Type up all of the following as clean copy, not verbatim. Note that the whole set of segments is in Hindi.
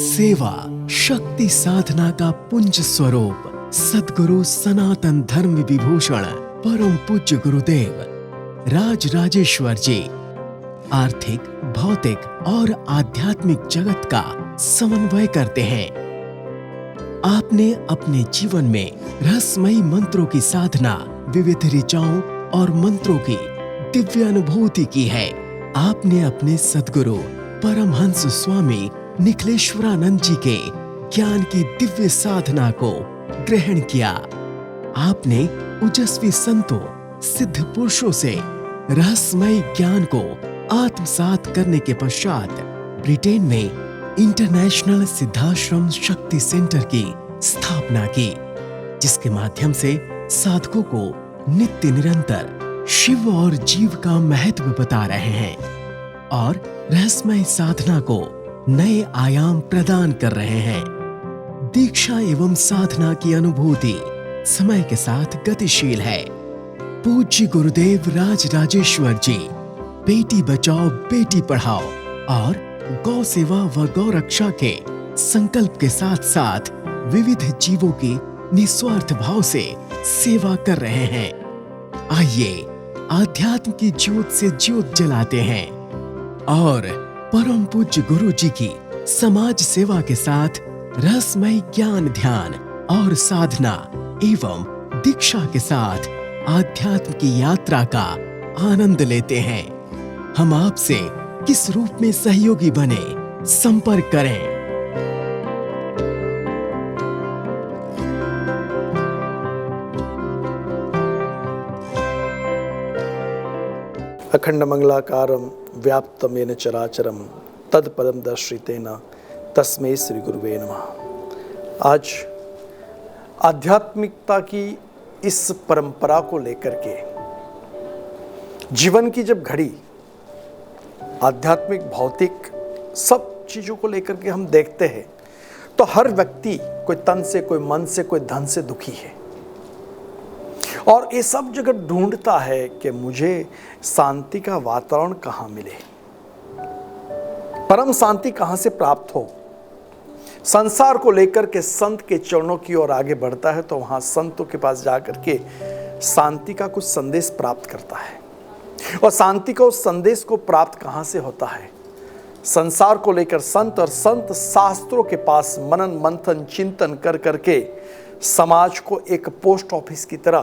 सेवा शक्ति साधना का पुंज स्वरूप सद्गुरु सनातन धर्म विभूषण परम पूज्य गुरुदेव राज राजेश्वर जी आर्थिक, भौतिक और आध्यात्मिक जगत का समन्वय करते हैं। आपने अपने जीवन में रहस्यमयी मंत्रों की साधना, विविध ऋचाओं और मंत्रों की दिव्य अनुभूति की है। आपने अपने सद्गुरु परमहंस स्वामी निखिलेश्वरानंद जी के ज्ञान की दिव्य साधना को ग्रहण किया। आपने ओजस्वी संतों, सिद्ध पुरुषों से रहस्यमय ज्ञान को आत्मसात करने के पश्चात ब्रिटेन में इंटरनेशनल सिद्धाश्रम शक्ति सेंटर की स्थापना की, जिसके माध्यम से साधकों को नित्य निरंतर शिव और जीव का महत्व बता रहे हैं और रहस्यमय साधना को नए आयाम प्रदान कर रहे हैं। दीक्षा एवं साधना की अनुभूति समय के साथ गतिशील है। पूज्य गुरुदेव राज राजेश्वर जी बेटी बचाओ बेटी पढ़ाओ और गौ सेवा व गौ रक्षा के संकल्प के साथ साथ विविध जीवों की निस्वार्थ भाव से सेवा कर रहे हैं। आइए आध्यात्म की ज्योत से ज्योत जलाते हैं और परम पूज्य गुरु जी की समाज सेवा के साथ रहस्यमय ज्ञान, ध्यान और साधना एवं दीक्षा के साथ आध्यात्म की यात्रा का आनंद लेते हैं। हम आपसे किस रूप में सहयोगी बने, संपर्क करें। अखंड मंगलाकारं व्याप्तं येन चराचरं तत्पदं दर्शितेन तस्मै श्री गुरुवे नमः। आज आध्यात्मिकता की इस परंपरा को लेकर के जीवन की जब घड़ी आध्यात्मिक, भौतिक सब चीज़ों को लेकर के हम देखते हैं तो हर व्यक्ति कोई तन से, कोई मन से, कोई धन से दुखी है और ये सब जगह ढूंढता है कि मुझे शांति का वातावरण कहाँ मिले, परम शांति कहाँ से प्राप्त हो। संसार को लेकर के संत के चरणों की ओर आगे बढ़ता है तो वहां संतों के पास जाकर के शांति का कुछ संदेश प्राप्त करता है। और शांति का उस संदेश को प्राप्त कहां से होता है? संसार को लेकर संत और संत शास्त्रों के पास मनन मंथन चिंतन कर करके समाज को एक पोस्ट ऑफिस की तरह,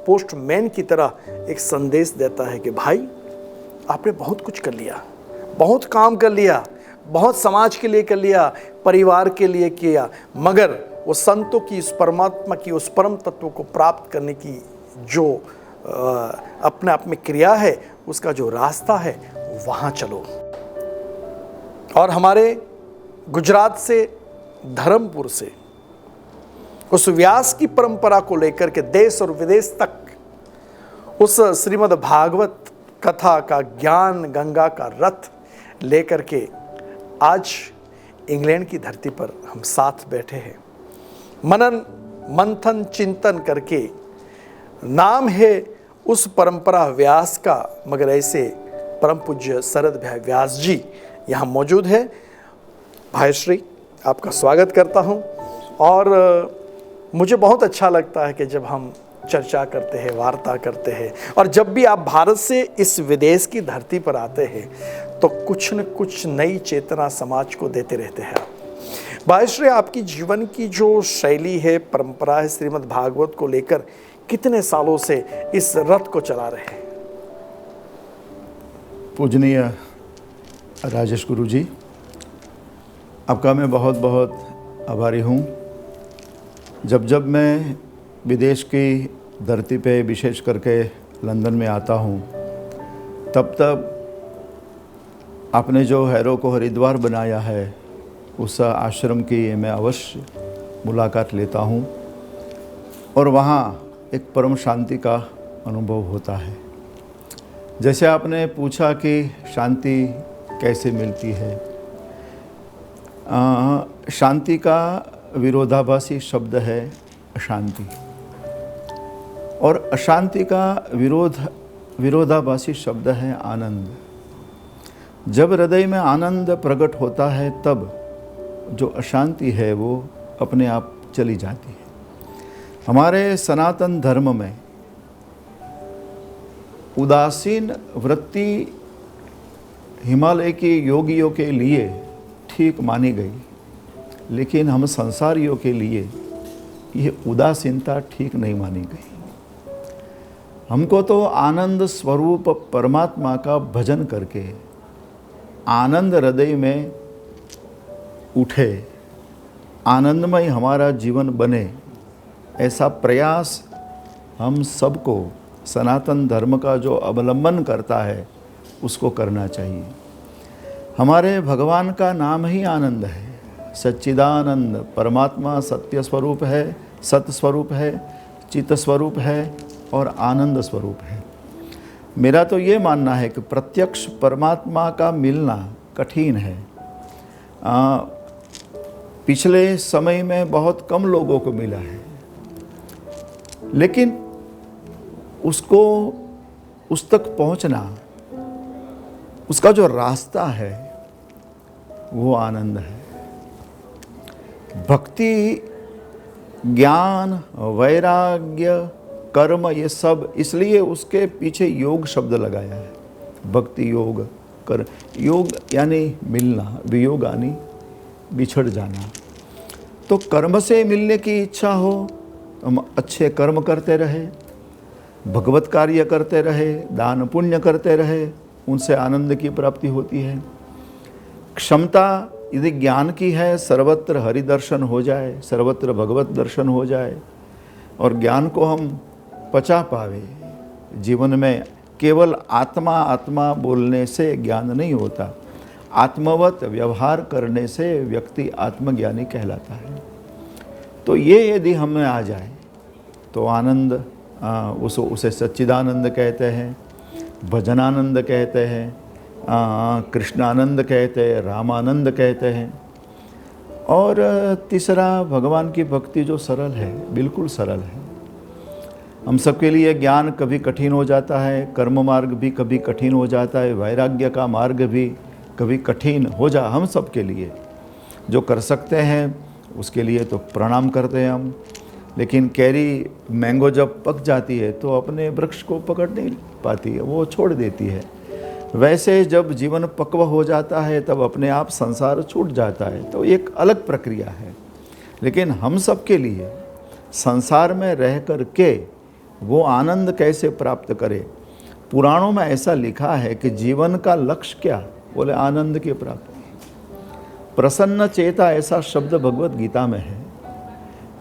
पोस्टमैन की तरह एक संदेश देता है कि भाई आपने बहुत कुछ कर लिया, बहुत काम कर लिया, बहुत समाज के लिए कर लिया, परिवार के लिए किया, मगर वो संतों की उस परमात्मा की उस परम तत्व को प्राप्त करने की जो अपने आप में क्रिया है, उसका जो रास्ता है वहाँ चलो। और हमारे गुजरात से, धर्मपुर से उस व्यास की परंपरा को लेकर के देश और विदेश तक उस श्रीमद् भागवत कथा का ज्ञान गंगा का रथ लेकर के आज इंग्लैंड की धरती पर हम साथ बैठे हैं। मनन मंथन चिंतन करके नाम है उस परंपरा व्यास का, मगर ऐसे परम पूज्य शरद भाई व्यास जी यहाँ मौजूद है। भाई श्री आपका स्वागत करता हूँ और मुझे बहुत अच्छा लगता है कि जब हम चर्चा करते हैं, वार्ता करते हैं और जब भी आप भारत से इस विदेश की धरती पर आते हैं तो कुछ न कुछ नई चेतना समाज को देते रहते हैं। भाई श्री आपकी जीवन की जो शैली है, परंपरा है, श्रीमद् भागवत को लेकर कितने सालों से इस रथ को चला रहे हैं? पूजनीय राजेश गुरु जी, आपका मैं बहुत बहुत आभारी हूँ। जब मैं विदेश की धरती पे विशेष करके लंदन में आता हूँ तब आपने जो हैरो को हरिद्वार बनाया है उस आश्रम की मैं अवश्य मुलाकात लेता हूँ और वहाँ एक परम शांति का अनुभव होता है। जैसे आपने पूछा कि शांति कैसे मिलती है, शांति का विरोधाभासी शब्द है अशांति। और अशांति का विरोधाभासी शब्द है आनंद। जब हृदय में आनंद प्रकट होता है तब जो अशांति है वो अपने आप चली जाती है। हमारे सनातन धर्म में उदासीन वृत्ति हिमालय के योगियों के लिए ठीक मानी गई, लेकिन हम संसारियों के लिए ये उदासीनता ठीक नहीं मानी गई। हमको तो आनंद स्वरूप परमात्मा का भजन करके आनंद हृदय में उठे, आनंदमय हमारा जीवन बने, ऐसा प्रयास हम सबको सनातन धर्म का जो अवलंबन करता है उसको करना चाहिए। हमारे भगवान का नाम ही आनंद है। सच्चिदानंद परमात्मा सत्य स्वरूप है, सत स्वरूप है, चित स्वरूप है और आनंद स्वरूप है। मेरा तो ये मानना है कि प्रत्यक्ष परमात्मा का मिलना कठिन है। पिछले समय में बहुत कम लोगों को मिला है, लेकिन उसको उस तक पहुंचना, उसका जो रास्ता है वो आनंद है। भक्ति, ज्ञान, वैराग्य, कर्म, ये सब इसलिए उसके पीछे योग शब्द लगाया है। भक्ति योग, कर योग यानी मिलना, वियोग यानी बिछड़ जाना। तो कर्म से मिलने की इच्छा हो, हम अच्छे कर्म करते रहे, भगवत कार्य करते रहे, दान पुण्य करते रहे, उनसे आनंद की प्राप्ति होती है। क्षमता यदि ज्ञान की है, सर्वत्र हरि दर्शन हो जाए, सर्वत्र भगवत दर्शन हो जाए और ज्ञान को हम पचा पावे। जीवन में केवल आत्मा आत्मा बोलने से ज्ञान नहीं होता, आत्मवत व्यवहार करने से व्यक्ति आत्मज्ञानी कहलाता है। तो ये यदि हमें आ जाए तो आनंद, उसे सच्चिदानंद कहते हैं, भजनानंद कहते हैं, कृष्णानंद कहते हैं, रामानंद कहते हैं। और तीसरा भगवान की भक्ति जो सरल है, बिल्कुल सरल है। हम सबके लिए ज्ञान कभी कठिन हो जाता है, कर्म मार्ग भी कभी कठिन हो जाता है, वैराग्य का मार्ग भी कभी कठिन हो जा हम सबके लिए। जो कर सकते हैं उसके लिए तो प्रणाम करते हैं हम, लेकिन कैरी मैंगो जब पक जाती है तो अपने वृक्ष को पकड़ नहीं पाती है, वो छोड़ देती है। वैसे जब जीवन पक्व हो जाता है तब अपने आप संसार छूट जाता है, तो एक अलग प्रक्रिया है। लेकिन हम सब के लिए संसार में रह कर के वो आनंद कैसे प्राप्त करें, पुराणों में ऐसा लिखा है कि जीवन का लक्ष्य क्या, बोले आनंद की प्राप्ति। प्रसन्न चेता ऐसा शब्द भगवत गीता में है।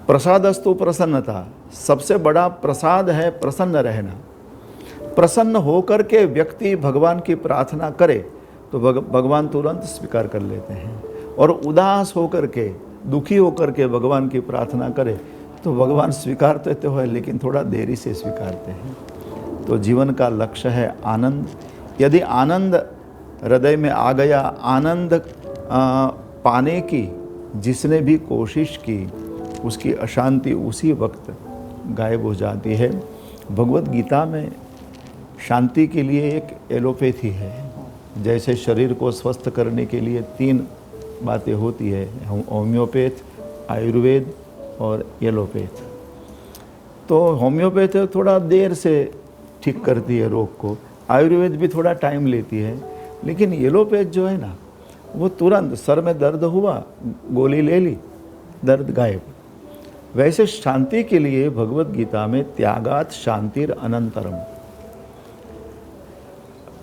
प्रसादस्तु प्रसन्नता, सबसे बड़ा प्रसाद है प्रसन्न रहना। प्रसन्न होकर के व्यक्ति भगवान की प्रार्थना करे तो भगवान तुरंत स्वीकार कर लेते हैं, और उदास होकर के, दुखी होकर के भगवान की प्रार्थना करे तो भगवान स्वीकारते तो है, लेकिन थोड़ा देरी से स्वीकारते हैं। तो जीवन का लक्ष्य है आनंद। यदि आनंद हृदय में आ गया, आनंद पाने की जिसने भी कोशिश की उसकी अशांति उसी वक्त गायब हो जाती है। भगवत गीता में शांति के लिए एक एलोपैथी है। जैसे शरीर को स्वस्थ करने के लिए 3 बातें होती है, होम्योपैथ, आयुर्वेद और एलोपैथ। तो होम्योपैथ थोड़ा देर से ठीक करती है रोग को, आयुर्वेद भी थोड़ा टाइम लेती है, लेकिन एलोपैथ जो है ना वो तुरंत, सर में दर्द हुआ गोली ले ली, दर्द गायब। वैसे शांति के लिए भगवत गीता में त्यागात शांतिर अनंतरम,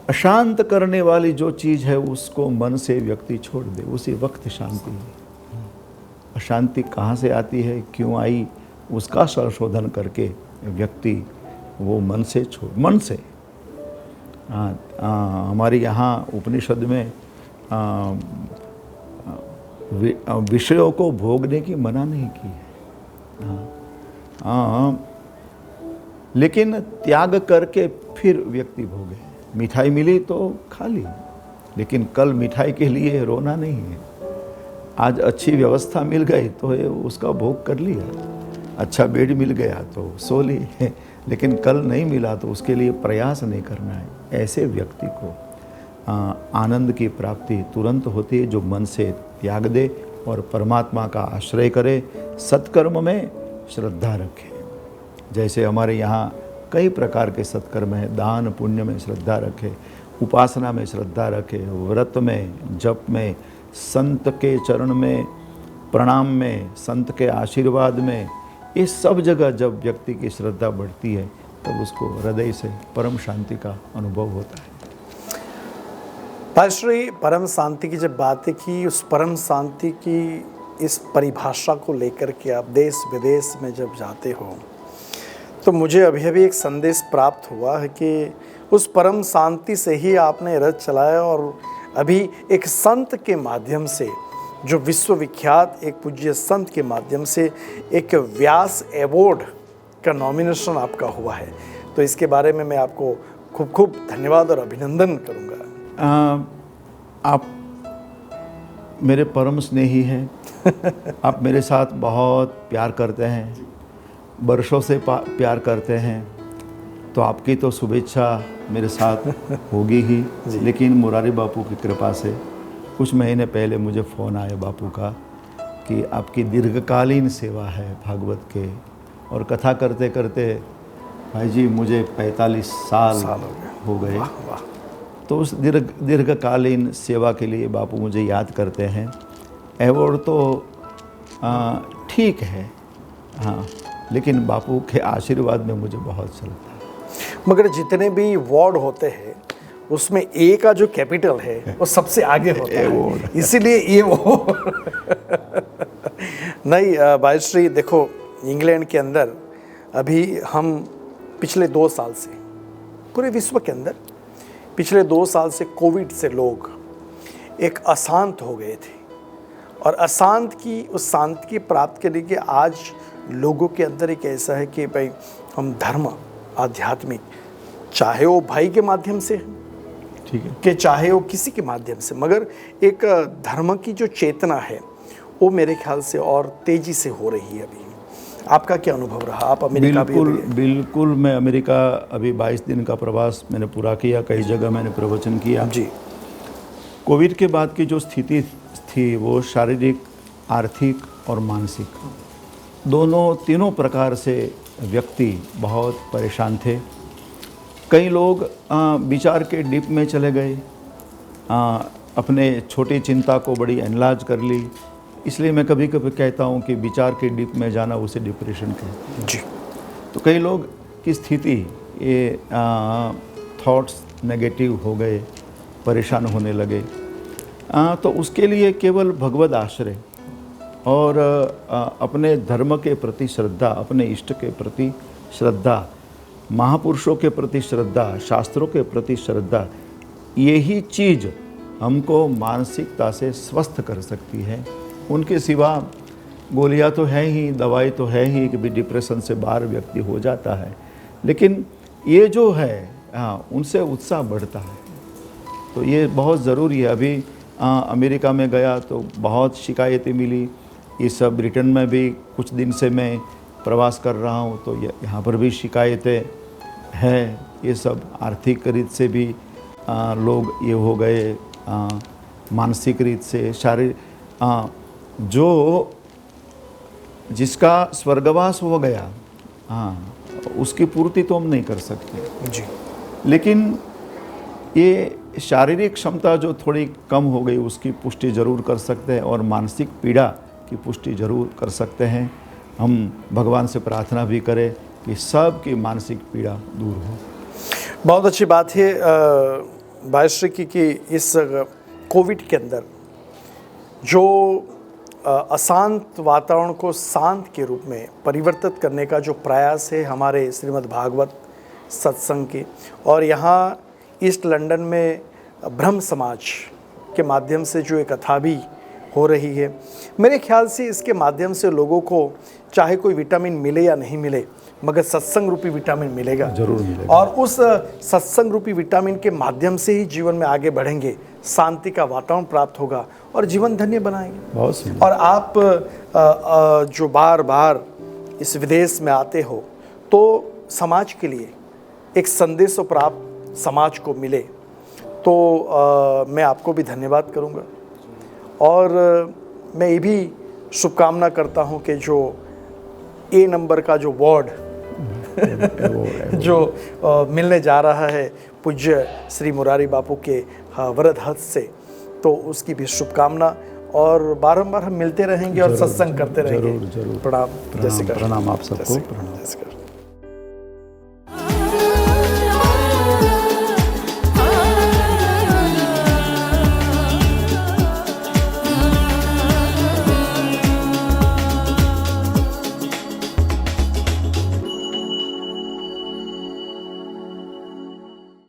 अशांत करने वाली जो चीज़ है उसको मन से व्यक्ति छोड़ दे, उसी वक्त शांति है। अशांति कहाँ से आती है, क्यों आई, उसका संशोधन करके व्यक्ति वो मन से मन से हमारे यहाँ उपनिषद में विषयों को भोगने की मना नहीं की है। लेकिन त्याग करके फिर व्यक्ति भोगे। मिठाई मिली तो खा ली, लेकिन कल मिठाई के लिए रोना नहीं है। आज अच्छी व्यवस्था मिल गई तो उसका भोग कर लिया। अच्छा बेड मिल गया तो सो ली लेकिन कल नहीं मिला तो उसके लिए प्रयास नहीं करना है। ऐसे व्यक्ति को आनंद की प्राप्ति तुरंत होती है जो मन से त्याग दे और परमात्मा का आश्रय करे, सत्कर्म में श्रद्धा रखे। जैसे हमारे यहाँ कई प्रकार के सत्कर्म हैं, दान पुण्य में श्रद्धा रखे, उपासना में श्रद्धा रखे, व्रत में, जप में, संत के चरण में प्रणाम में, संत के आशीर्वाद में, ये सब जगह जब व्यक्ति की श्रद्धा बढ़ती है तब उसको हृदय से परम शांति का अनुभव होता है। पाश्री परम शांति की जब बातें की, उस परम शांति की इस परिभाषा को लेकर के आप देश विदेश में जब जाते हो तो मुझे अभी एक संदेश प्राप्त हुआ है कि उस परम शांति से ही आपने रथ चलाया और अभी एक संत के माध्यम से, जो विश्वविख्यात एक पूज्य संत के माध्यम से एक व्यास अवार्ड का नॉमिनेशन आपका हुआ है। तो इसके बारे में मैं आपको खूब खूब धन्यवाद और अभिनंदन करूंगा। आप मेरे परम स्नेही हैं। आप मेरे साथ बहुत प्यार करते हैं, वर्षों से प्यार करते हैं, तो आपकी तो शुभेच्छा मेरे साथ होगी ही। लेकिन मुरारी बापू की कृपा से कुछ महीने पहले मुझे फ़ोन आया बापू का कि आपकी दीर्घकालीन सेवा है भागवत के, और कथा करते करते भाई जी मुझे 45 साल हो गए। तो उस दीर्घकालीन सेवा के लिए बापू मुझे याद करते हैं। अवार्ड तो ठीक है, हाँ, लेकिन बापू के आशीर्वाद में मुझे बहुत चलता है। मगर जितने भी वार्ड होते हैं उसमें ए का जो कैपिटल है वो सबसे आगे होता है, इसीलिए ये वो नहीं। भाईश्री देखो, इंग्लैंड के अंदर अभी हम पिछले 2 साल से, पूरे विश्व के अंदर पिछले 2 साल से कोविड से लोग एक अशांत हो गए थे, और अशांत की उस शांति की प्राप्त करने के आज लोगों के अंदर एक ऐसा है कि भाई हम धर्म आध्यात्मिक, चाहे वो भाई के माध्यम से ठीक है कि चाहे वो किसी के माध्यम से, मगर एक धर्म की जो चेतना है वो मेरे ख्याल से और तेजी से हो रही है। अभी आपका क्या अनुभव रहा? आप अमेरिका बिल्कुल मैं अमेरिका अभी 22 दिन का प्रवास मैंने पूरा किया, कई जगह मैंने प्रवचन किया जी। कोविड के बाद की जो स्थिति थी वो शारीरिक, आर्थिक और मानसिक तीनों प्रकार से व्यक्ति बहुत परेशान थे। कई लोग विचार के डीप में चले गए, अपने छोटी चिंता को बड़ी एनलार्ज कर ली। इसलिए मैं कभी कभी कहता हूँ कि विचार के डीप में जाना उसे डिप्रेशन कहते हैं। जी। तो कई लोग की स्थिति ये थॉट्स नेगेटिव हो गए, परेशान होने लगे। तो उसके लिए केवल भगवद आश्रय और अपने धर्म के प्रति श्रद्धा, अपने इष्ट के प्रति श्रद्धा, महापुरुषों के प्रति श्रद्धा, शास्त्रों के प्रति श्रद्धा, यही चीज़ हमको मानसिकता से स्वस्थ कर सकती है। उनके सिवा गोलियां तो है ही, दवाई तो है ही कि भी डिप्रेशन से बाहर व्यक्ति हो जाता है, लेकिन ये जो है उनसे उत्साह बढ़ता है। तो ये बहुत ज़रूरी है। अभी अमेरिका में गया तो बहुत शिकायतें मिली, ये सब ब्रिटेन में भी कुछ दिन से मैं प्रवास कर रहा हूँ तो यहाँ पर भी शिकायतें हैं। ये सब आर्थिक रीत से भी लोग ये हो गए, मानसिक रीत से, शारीरिक, जो जिसका स्वर्गवास हो गया उसकी पूर्ति तो हम नहीं कर सकते जी, लेकिन ये शारीरिक क्षमता जो थोड़ी कम हो गई उसकी पुष्टि ज़रूर कर सकते हैं, और मानसिक पीड़ा की पुष्टि ज़रूर कर सकते हैं। हम भगवान से प्रार्थना भी करें कि सबकी मानसिक पीड़ा दूर हो। बहुत अच्छी बात है भाईश्री कि इस कोविड के अंदर जो अशांत वातावरण को शांत के रूप में परिवर्तित करने का जो प्रयास है हमारे श्रीमद् भागवत सत्संग के, और यहाँ ईस्ट लंदन में ब्रह्म समाज के माध्यम से जो एक कथा भी हो रही है, मेरे ख्याल से इसके माध्यम से लोगों को चाहे कोई विटामिन मिले या नहीं मिले, मगर सत्संग रूपी विटामिन मिलेगा, जरूर मिलेगा। और उस सत्संग रूपी विटामिन के माध्यम से ही जीवन में आगे बढ़ेंगे, शांति का वातावरण प्राप्त होगा और जीवन धन्य बनाएंगे। बहुत और आप जो बार बार इस विदेश में आते हो तो समाज के लिए एक संदेश प्राप्त समाज को मिले, तो मैं आपको भी धन्यवाद करूंगा। और मैं ये भी शुभकामना करता हूं कि जो ए नंबर का जो वार्ड जो मिलने जा रहा है पूज्य श्री मुरारी बापू के वरद हस्त से, तो उसकी भी शुभकामना। और बारंबार हम मिलते रहेंगे और सत्संग करते रहेंगे। जरूर। प्रणाम। जय श्री कृष्ण। प्रणाम आप सबको। जय श्री कृष्ण।